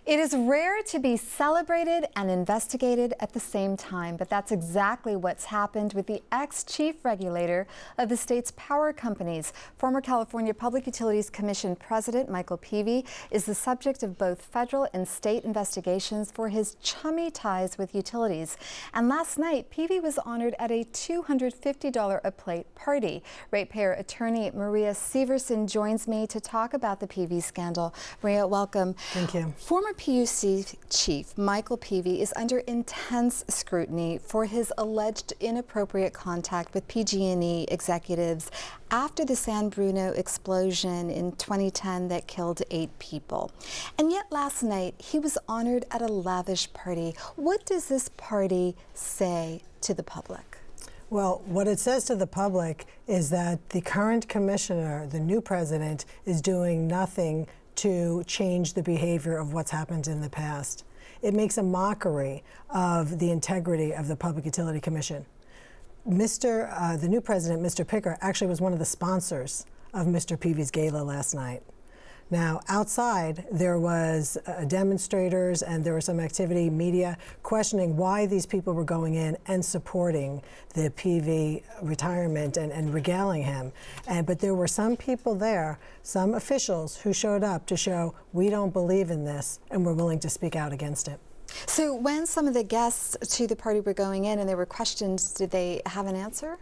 It is rare to be celebrated and investigated at the same time, but that's exactly what's happened with the ex-chief regulator of the state's power companies. Former California Public Utilities Commission President Michael Peavy is the subject of both federal and state investigations for his chummy ties with utilities. And last night, Peavy was honored at a $250 a plate party. Ratepayer attorney Maria Severson joins me to talk about the Peavy scandal. Maria, welcome. Thank you. Former PUC chief Michael Peavy is under intense scrutiny for his alleged inappropriate contact with PG&E executives after the San Bruno explosion in 2010 that killed 8 people. And yet last night he was honored at a lavish party. What does this party say to the public? Well, what it says to the public is that the current commissioner, the new president, is doing nothing to change the behavior of what's happened in the past. It makes a mockery of the integrity of the Public Utility Commission. The new president, Mr. Picker, actually was one of the sponsors of Mr. Peavy's gala last night. Now, outside, there was demonstrators and there was some activity, media, questioning why these people were going in and supporting the Peavy retirement and regaling him. But there were some people there, some officials who showed up to show we don't believe in this and we're willing to speak out against it. So when some of the guests to the party were going in and there were questions, did they have an answer?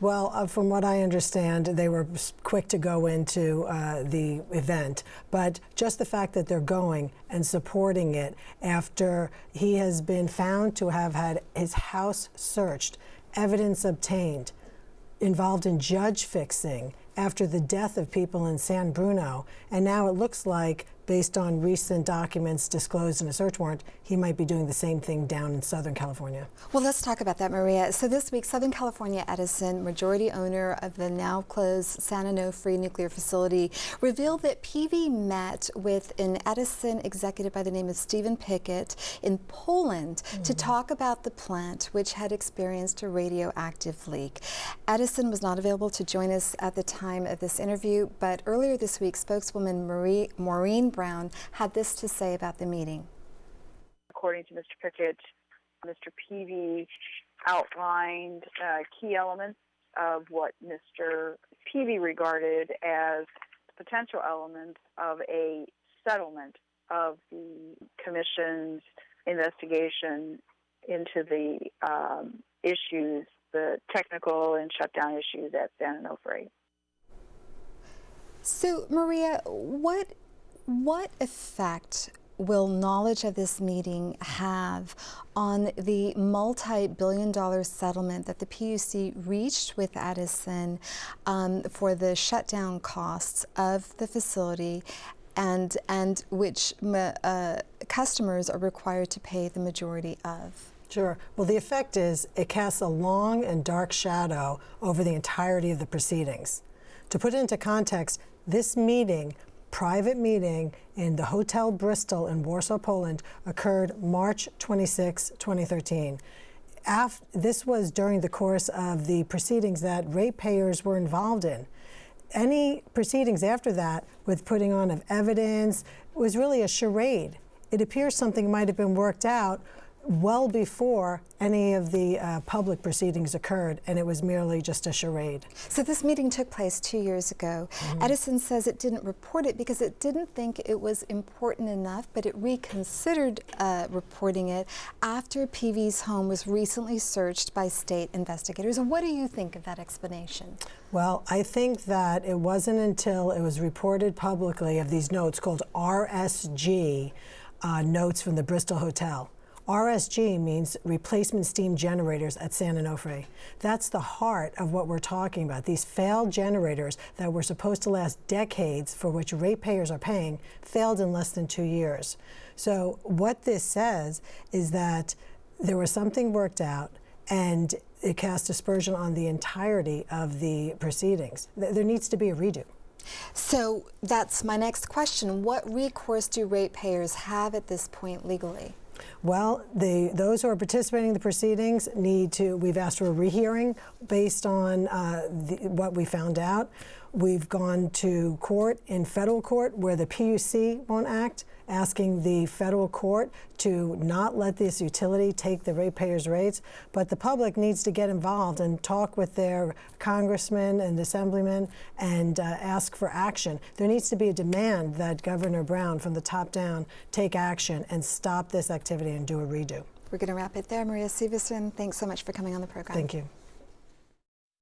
Well, from what I understand, they were quick to go into the event, but just the fact that they're going and supporting it after he has been found to have had his house searched, evidence obtained, involved in judge fixing after the death of people in San Bruno, and now it looks like, based on recent documents disclosed in a search warrant, he might be doing the same thing down in Southern California. Well, let's talk about that, Maria. So this week, Southern California Edison, majority owner of the now closed San Onofre nuclear facility, revealed that Peavy met with an Edison executive by the name of Stephen Pickett in Poland to talk about the plant, which had experienced a radioactive leak. Edison was not available to join us at the time of this interview, but earlier this week, spokeswoman Maureen Brown had this to say about the meeting. According to Mr. Pickett, Mr. Peavy outlined key elements of what Mr. Peavy regarded as potential elements of a settlement of the Commission's investigation into the issues, the technical and shutdown issues at San Onofre. So, Maria, what effect will knowledge of this meeting have on the multi-billion-dollar settlement that the PUC reached with Edison for the shutdown costs of the facility and which customers are required to pay the majority of? Sure. Well, the effect is it casts a long and dark shadow over the entirety of the proceedings. To put it into context, this meeting, private meeting in the Hotel Bristol in Warsaw, Poland, occurred March 26, 2013. This was during the course of the proceedings that ratepayers were involved in. Any proceedings after that with putting on of evidence was really a charade. It appears something might have been worked out well before any of the public proceedings occurred, and it was merely just a charade. So this meeting took place 2 years ago. Edison says it didn't report it because it didn't think it was important enough, but it reconsidered reporting it after Peavy's home was recently searched by state investigators. What do you think of that explanation? Well, I think that it wasn't until it was reported publicly of these notes called RSG notes from the Bristol Hotel. RSG means replacement steam generators at San Onofre. That's the heart of what we're talking about. These failed generators that were supposed to last decades, for which ratepayers are paying, failed in less than 2 years. So what this says is that there was something worked out and it cast aspersion on the entirety of the proceedings. There needs to be a redo. So that's my next question. What recourse do ratepayers have at this point legally? Well, those who are participating in the proceedings we've asked for a rehearing based on what we found out. We've gone to court in federal court where the PUC won't act, asking the federal court to not let this utility take the ratepayers' rates. But the public needs to get involved and talk with their congressmen and assemblymen and ask for action. There needs to be a demand that Governor Brown, from the top down, take action and stop this activity and do a redo. We're going to wrap it there. Maria Severson, thanks so much for coming on the program. Thank you.